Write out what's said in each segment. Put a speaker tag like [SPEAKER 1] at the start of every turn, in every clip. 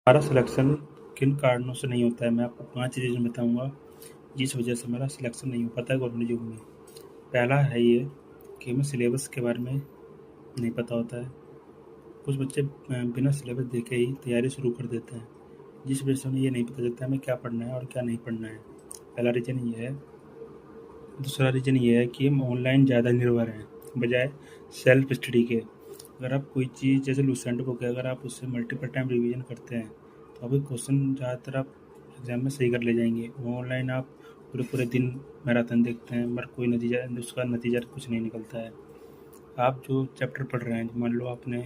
[SPEAKER 1] हमारा सिलेक्शन किन कारणों से नहीं होता है, मैं आपको 5 रीज़न बताऊँगा, जिस वजह से हमारा सिलेक्शन नहीं हो पाता है गवर्नमेंट जॉब में। पहला है ये कि हमें सिलेबस के बारे में नहीं पता होता है। कुछ बच्चे बिना सिलेबस देखे ही तैयारी शुरू कर देते हैं, जिस वजह से उन्हें ये नहीं पता चलता हमें क्या पढ़ना है और क्या नहीं पढ़ना है। पहला रीज़न ये है। दूसरा रीज़न ये है कि हम ऑनलाइन ज़्यादा निर्भर हैं, बजाय सेल्फ स्टडी के। अगर आप कोई चीज़ जैसे लूसेंट बुक है, अगर आप उससे मल्टीपल टाइम रिवीजन करते हैं तो आपके क्वेश्चन ज़्यादातर आप एग्ज़ाम में सही कर ले जाएंगे। ऑनलाइन आप पूरे पूरे दिन मैराथन देखते हैं मगर कोई नतीजा उसका नतीजा कुछ नहीं निकलता है। आप जो चैप्टर पढ़ रहे हैं, मान लो आपने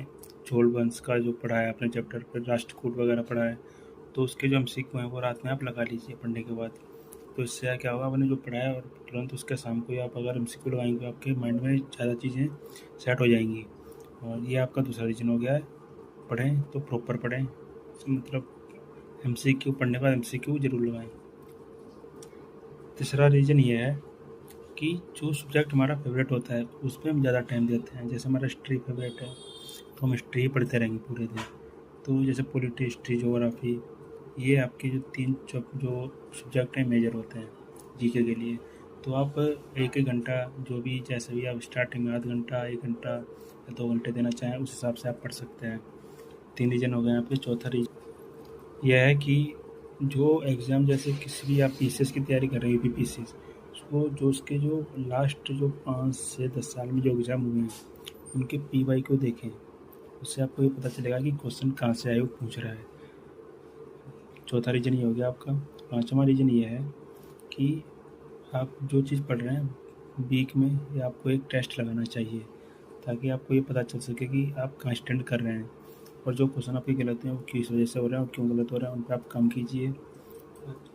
[SPEAKER 1] झोल वंश का जो पढ़ा है अपने चैप्टर पर, राष्ट्रकूट वगैरह पढ़ा है, तो उसके जो एमसीक्यू हैं वो रात में आप लगा लीजिए पढ़ने के बाद। तो इससे क्या होगा, आपने जो पढ़ा है और तुरंत उसके शाम को ही आप अगर एमसीक्यू लगाएंगे आपके माइंड में ज़्यादा चीज़ें सेट हो जाएंगी। और ये आपका दूसरा रीज़न हो गया है। पढ़ें तो प्रॉपर पढ़ें, मतलब एमसीक्यू पढ़ने के बाद एमसीक्यू ज़रूर लगाएं। तीसरा रीज़न ये है कि जो सब्जेक्ट हमारा फेवरेट होता है उस पर हम ज़्यादा टाइम देते हैं। जैसे हमारा हिस्ट्री फेवरेट है तो हम हिस्ट्री ही पढ़ते रहेंगे पूरे दिन। तो जैसे पॉलिटी, हिस्ट्री, ज्योग्राफी, ये आपके जो जो सब्जेक्ट हैं मेजर होते हैं जीके के लिए। तो आप एक एक घंटा जो भी जैसे भी आप स्टार्टिंग में आधा घंटा, 1 घंटा या 2 घंटे देना चाहें उस हिसाब से आप पढ़ सकते हैं। 3 रीज़न हो गए आपके। चौथा रीज़न यह है कि जो एग्ज़ाम जैसे किसी भी आप पीसीएस की तैयारी कर रहे हैं, यूपीपीसीएस, उसको जो उसके जो लास्ट जो 5 से 10 साल में जो एग्ज़ाम हुए हैं उनके पीवाई को देखें। उससे आपको ये पता चलेगा कि क्वेश्चन कहाँ से आए वो पूछ रहा है। चौथा रीज़न ये हो गया आपका। पाँचवा रीज़न ये है कि आप जो चीज़ पढ़ रहे हैं वीक में या आपको एक टेस्ट लगाना चाहिए, ताकि आपको ये पता चल सके कि आप कहाँ स्टैंड कर रहे हैं और जो क्वेश्चन आपके गलत हैं वो किस वजह से हो रहे हैं और क्यों गलत हो रहे हैं, उन पर आप काम कीजिए।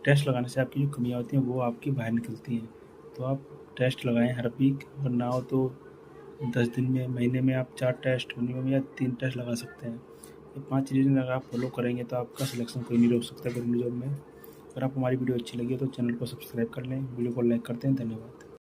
[SPEAKER 1] टेस्ट लगाने से आपकी जो कमियाँ होती हैं वो आपकी बाहर निकलती हैं। तो आप टेस्ट लगाएं हर वीक, और ना हो तो 10 दिन में, महीने में आप 4 टेस्ट, मिनिमम या 3 टेस्ट लगा सकते हैं। ये 5 रीज़न अगर आप फॉलो करेंगे तो आपका सिलेक्शन कोई नहीं रोक सकता गवर्नमेंट जॉब में। अगर आपको हमारी वीडियो अच्छी लगी हो तो चैनल को सब्सक्राइब कर लें, वीडियो को लाइक करते हैं। धन्यवाद।